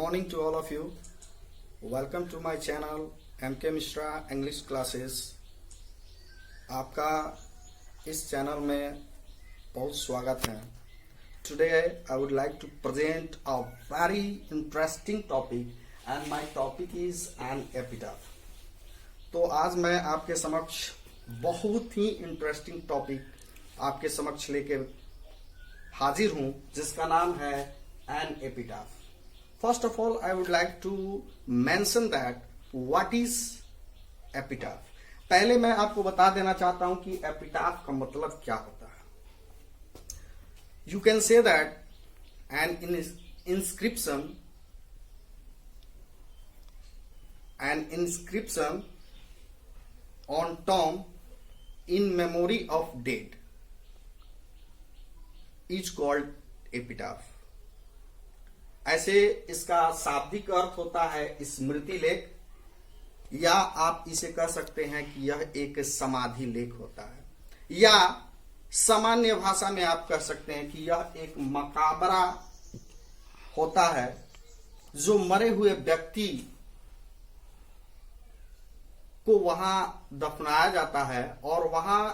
morning to all of you. Welcome to my channel MK Mishra English Classes. आपका इस channel में बहुत स्वागत है. Today I would like to present a very interesting topic and my topic is an epitaph. तो आज मैं आपके समक्ष बहुत ही इंटरेस्टिंग टॉपिक आपके समक्ष लेके हाजिर हूं जिसका नाम है an epitaph. First of all, I would like to mention that what is epitaph. पहले मैं आपको बता देना चाहता हूं कि epitaph का मतलब क्या होता है. You can say that an inscription on tomb in memory of dead is called epitaph. ऐसे इसका शाब्दिक अर्थ होता है स्मृति लेख, या आप इसे कह सकते हैं कि यह एक समाधि लेख होता है, या सामान्य भाषा में आप कह सकते हैं कि यह एक मकाबरा होता है जो मरे हुए व्यक्ति को वहां दफनाया जाता है और वहां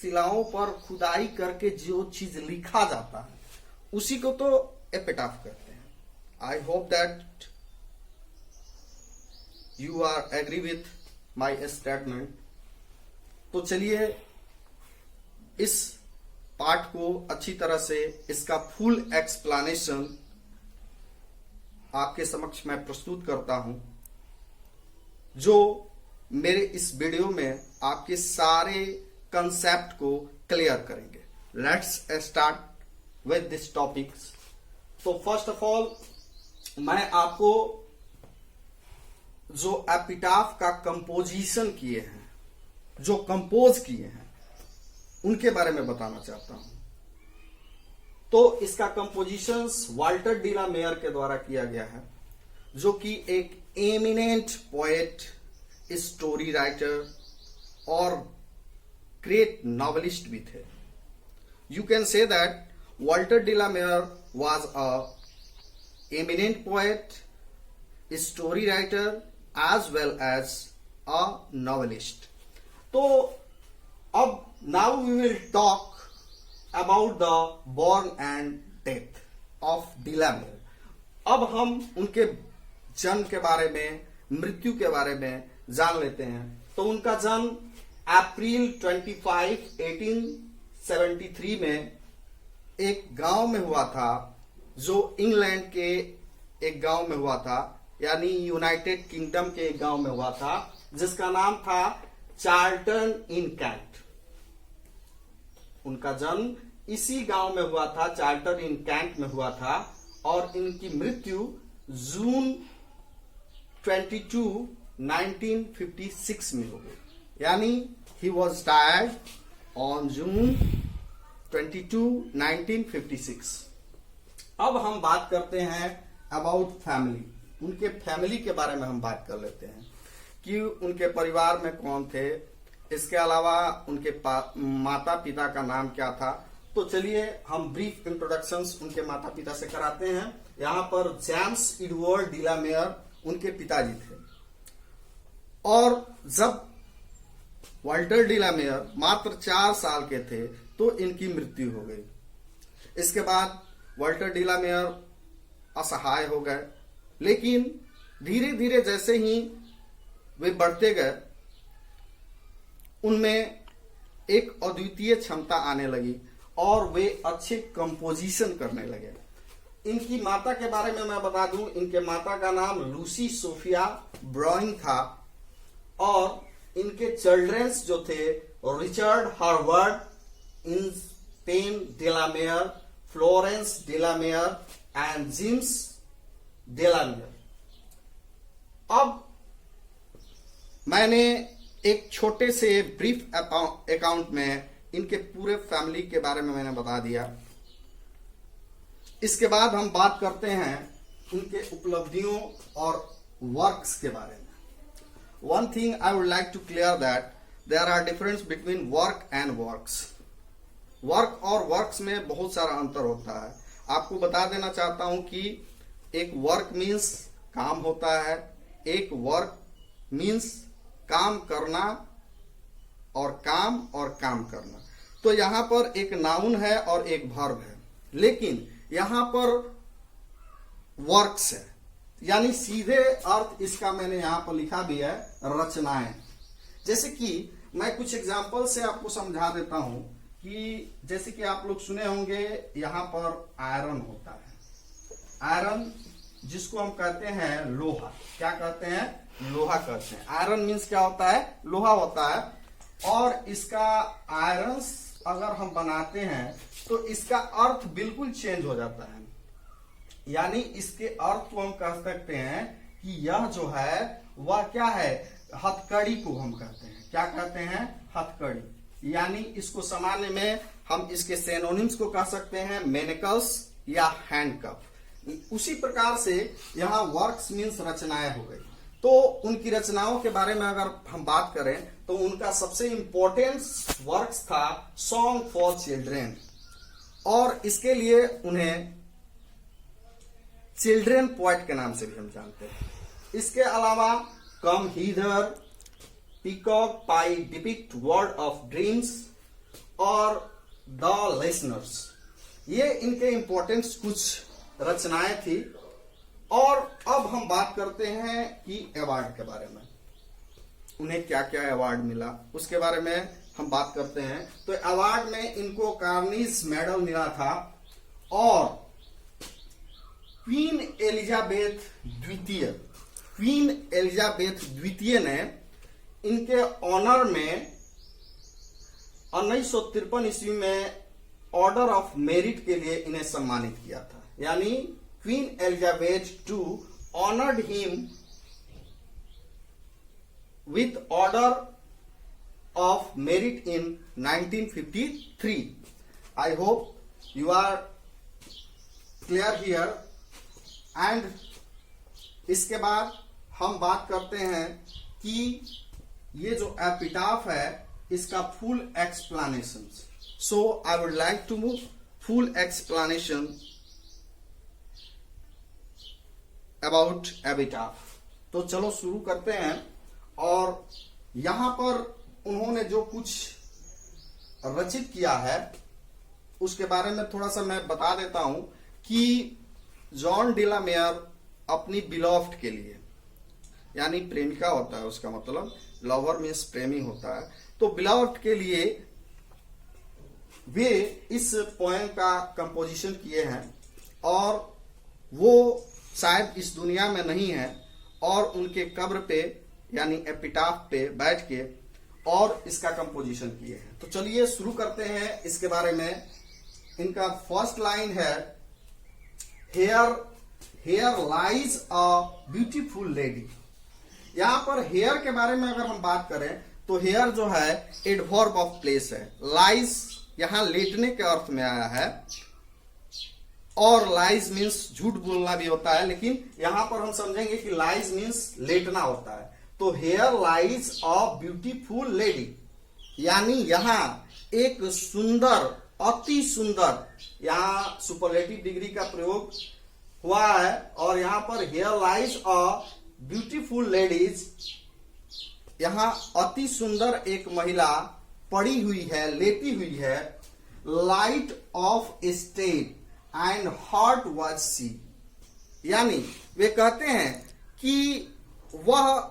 शिलाओं पर खुदाई करके जो चीज लिखा जाता है उसी को तो एपिटाफ कहते हैं. I hope that you are agree with my statement. तो चलिए इस पाठ को अच्छी तरह से इसका फुल एक्सप्लेनेशन आपके समक्ष मैं प्रस्तुत करता हूं, जो मेरे इस वीडियो में आपके सारे कंसेप्ट को क्लियर करेंगे. Let's start with this topics. तो फर्स्ट ऑफ ऑल मैं आपको जो एपिटाफ का कंपोजिशन किए हैं, जो कंपोज किए हैं, उनके बारे में बताना चाहता हूं. तो इसका composition Walter de la Mare के द्वारा किया गया है, जो कि एक एमिनेंट पोएट, स्टोरी राइटर और ग्रेट नॉवेलिस्ट भी थे. You can say that Walter de la Mare was a eminent poet, story writer as well as a novelist. तो अब now we will talk about the born and death of de la Mare. अब हम उनके जन्म के बारे में, मृत्यु के बारे में जान लेते हैं. तो उनका जन्म अप्रैल 25, 1873 में एक गांव में हुआ था, जो इंग्लैंड के एक गांव में हुआ था, यानी यूनाइटेड किंगडम के एक गांव में हुआ था, जिसका नाम था चार्ल्टन इन कैंट. उनका जन्म इसी गांव में हुआ था, चार्ल्टन इन कैंट में हुआ था, और इनकी मृत्यु जून 22, 1956 में हो गई. यानी he was died on June 22, 1956. अब हम बात करते हैं अबाउट फैमिली. उनके फैमिली के बारे में हम बात कर लेते हैं कि उनके परिवार में कौन थे, इसके अलावा उनके माता पिता का नाम क्या था. तो चलिए हम ब्रीफ इंट्रोडक्शंस उनके माता पिता से कराते हैं. यहाँ पर James Edward de la Mare उनके पिताजी थे, और जब वाल्टर डी ला मेयर मात्र 4 साल के थे तो इनकी मृत्यु हो गई. इसके बाद वाल्टर डी ला मेयर असहाय हो गए, लेकिन धीरे धीरे जैसे ही वे बढ़ते गए, उनमें एक अद्वितीय क्षमता आने लगी और वे अच्छे कंपोजिशन करने लगे. इनकी माता के बारे में मैं बता दूं, इनके माता का नाम लूसी सोफिया ब्राउन था, और इनके चिल्ड्रंस जो थे Richard Harvard, in pen de la Mare, Florence de la Mare and James de la Mare. अब मैंने एक छोटे से ब्रीफ अकाउंट में इनके पूरे फैमिली के बारे में मैंने बता दिया. इसके बाद हम बात करते हैं उनके उपलब्धियों और वर्क्स के बारे में. One thing I would like to clear that there are difference between work and works. Work और वर्क्स में बहुत सारा अंतर होता है. आपको बता देना चाहता हूं कि एक वर्क मीन्स काम होता है, एक वर्क मीन्स काम करना और काम करना। तो यहां पर एक नाउन है और एक वर्ब है, लेकिन यहां पर वर्क्स है, यानी सीधे अर्थ इसका मैंने यहां पर लिखा भी है रचनाएं। जैसे कि मैं कुछ एग्जांपल से आपको समझा देता हूं कि जैसे कि आप लोग सुने होंगे यहां पर आयरन होता है, आयरन जिसको हम कहते हैं लोहा, क्या कहते हैं, लोहा कहते हैं। आयरन मीन्स क्या होता है, लोहा होता है। और इसका आयरन अगर हम बनाते हैं तो इसका अर्थ बिल्कुल चेंज हो जाता है, यानी इसके अर्थ को हम कह सकते हैं कि यह जो है वह क्या है, हथकड़ी को हम कहते हैं, क्या कहते हैं, हथकड़ी। यानी इसको सामान्य में हम इसके सिनोनिम्स को कह सकते हैं मैनिकल्स या हैंडकफ। उसी प्रकार से यहाँ वर्क्स मीन्स रचनाएं हो गई। तो उनकी रचनाओं के बारे में अगर हम बात करें तो उनका सबसे इंपॉर्टेंट वर्क्स था सॉन्ग फॉर चिल्ड्रेन, और इसके लिए उन्हें चिल्ड्रेन पोएट के नाम से भी हम जानते हैं। इसके अलावा come hither, peacock pie depict world of dreams और द लिसनर्स, ये इनके इंपॉर्टेंट कुछ रचनाएं थी। और अब हम बात करते हैं कि अवार्ड के बारे में, उन्हें क्या क्या अवार्ड मिला उसके बारे में हम बात करते हैं। तो अवार्ड में इनको कार्निज मेडल मिला था, और क्वीन एलिजाबेथ द्वितीय ने इनके ऑनर में 1953 ईस्वी में ऑर्डर ऑफ मेरिट के लिए इन्हें सम्मानित किया था। यानी queen Elizabeth II honoured him with order of merit in 1953। I hope you are clear here. And इसके बाद हम बात करते हैं कि ये जो एपिटाफ है इसका full explanation. So I would like to move full explanation about epitaph. तो चलो शुरू करते हैं। और यहां पर उन्होंने जो कुछ रचित किया है उसके बारे में थोड़ा सा मैं बता देता हूं कि जॉन डिलामेयर अपनी बिलॉफ्ड के लिए, यानी प्रेमिका होता है उसका मतलब, लवर मीन्स प्रेमी होता है, तो बिलॉफ्ड के लिए वे इस पोएम का कंपोजिशन किए हैं, और वो शायद इस दुनिया में नहीं है, और उनके कब्र पे यानी एपिटाफ पे बैठ के और इसका कंपोजिशन किए हैं। तो चलिए शुरू करते हैं इसके बारे में। इनका फर्स्ट लाइन है, here lies a beautiful lady. यहां पर हेयर के बारे में अगर हम बात करें तो हेयर जो है एडवर्ब ऑफ प्लेस है। लाइज यहां लेटने के अर्थ में आया है, और लाइज मीन्स झूठ बोलना भी होता है, लेकिन यहां पर हम समझेंगे कि लाइज मीन्स लेटना होता है। तो here lies a beautiful lady, यानी यहां एक सुंदर, अति सुंदर, यहां सुपरलेटिव डिग्री का प्रयोग हुआ है, और यहां पर here lies a beautiful ladies, यहां अति सुंदर एक महिला पड़ी हुई है, लेटी हुई है। Light of state and heart was sea, यानी वे कहते हैं कि वह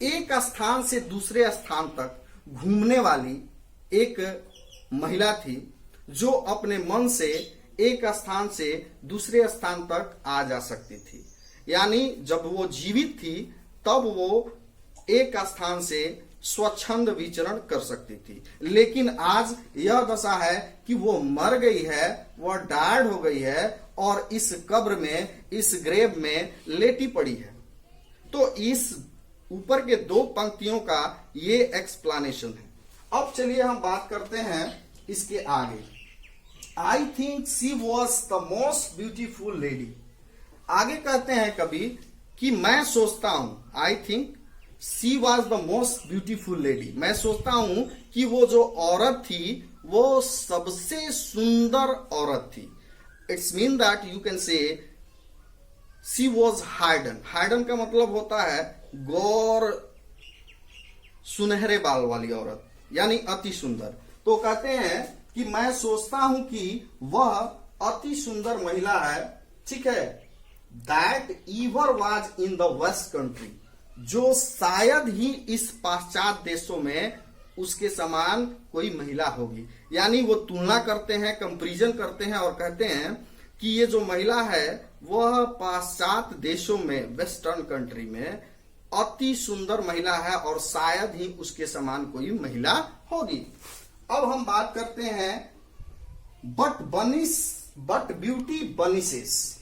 एक स्थान से दूसरे स्थान तक घूमने वाली एक महिला थी, जो अपने मन से एक स्थान से दूसरे स्थान तक आ जा सकती थी। यानी जब वो जीवित थी तब वो एक स्थान से स्वच्छंद विचरण कर सकती थी, लेकिन आज यह दशा है कि वो मर गई है, वह डायड हो गई है, और इस कब्र में, इस ग्रेव में लेटी पड़ी है। तो इस ऊपर के दो पंक्तियों का ये एक्सप्लेनेशन है। अब चलिए हम बात करते हैं इसके आगे। I think she was the most beautiful lady. आगे कहते हैं कभी कि मैं सोचता हूं, I think she was the most beautiful lady, मैं सोचता हूं कि वो जो औरत थी वो सबसे सुंदर औरत थी। It's mean that you can से शी वॉज हाइडन। हाइडन का मतलब होता है गौर, सुनहरे बाल वाली औरत, यानी अति सुंदर। तो कहते हैं कि मैं सोचता हूं कि वह अति सुंदर महिला है, ठीक है। That ever was in the west country, जो शायद ही इस पाश्चात्य देशों में उसके समान कोई महिला होगी। यानी वो तुलना करते हैं, कंपैरिजन करते हैं और कहते हैं कि ये जो महिला है वह पाश्चात्य देशों में, वेस्टर्न कंट्री में अति सुंदर महिला है और शायद ही उसके समान कोई महिला होगी। अब हम बात करते हैं बट ब्यूटी बनिसेस।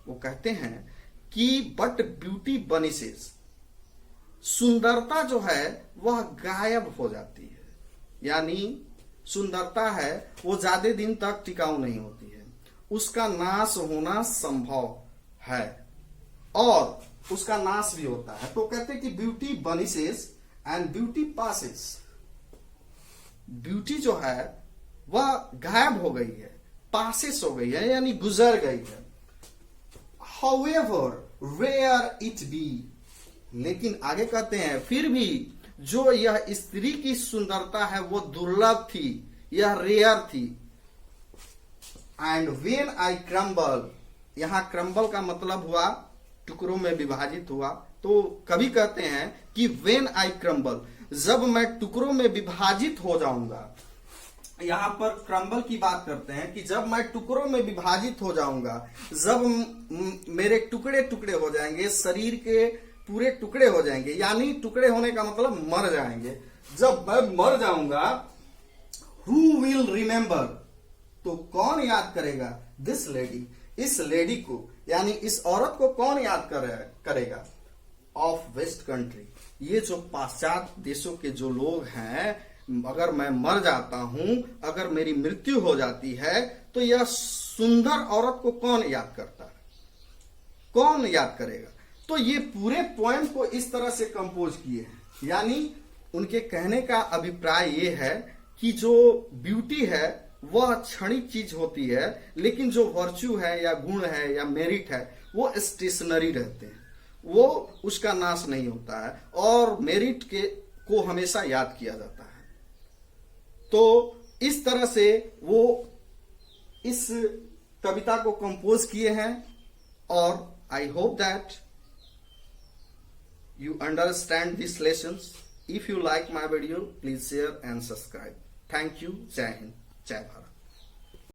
वो कहते हैं कि बट ब्यूटी बनिसेस, सुंदरता जो है वह गायब हो जाती है। यानी सुंदरता है वो ज्यादा दिन तक टिकाऊ नहीं होती है, उसका नाश होना संभव है और उसका नाश भी होता है। तो कहते हैं कि beauty vanishes and beauty passes. Beauty जो है वह गायब हो गई है, पासेस हो गई है, यानी गुजर गई है। However, rare it be, लेकिन आगे कहते हैं फिर भी जो यह स्त्री की सुंदरता है वो दुर्लभ थी, यह रेयर थी। एंड वेन आई क्रम्बल, यहां क्रम्बल का मतलब हुआ टुकड़ों में विभाजित हुआ। तो कभी कहते हैं कि वेन आई क्रम्बल, जब मैं टुकड़ों में विभाजित हो जाऊंगा। यहां पर क्रम्बल की बात करते हैं कि जब मैं टुकड़ों में विभाजित हो जाऊंगा, जब मेरे टुकड़े टुकड़े हो जाएंगे, शरीर के पूरे टुकड़े हो जाएंगे, यानी टुकड़े होने का मतलब मर जाएंगे। जब मैं मर जाऊंगा, हु विल रिमेंबर, तो कौन याद करेगा दिस लेडी, इस लेडी को, यानी इस औरत को कौन याद करेगा ऑफ वेस्ट कंट्री। ये जो पाश्चात्य देशों के जो लोग हैं, अगर मैं मर जाता हूं, अगर मेरी मृत्यु हो जाती है, तो यह सुंदर औरत को कौन याद करता है, कौन याद करेगा। तो ये पूरे पोएम को इस तरह से कंपोज किए हैं। यानी उनके कहने का अभिप्राय ये है कि जो ब्यूटी है वह क्षणिक चीज होती है, लेकिन जो वर्च्यू है या गुण है या मेरिट है वो स्टेशनरी रहते हैं, वो उसका नाश नहीं होता है और मेरिट को हमेशा याद किया जाता है। तो इस तरह से वो इस कविता को कंपोज किए हैं और I hope that you understand these lessons. If you like my video, please share and subscribe. Thank you. Jai Hind, Jai Bharat.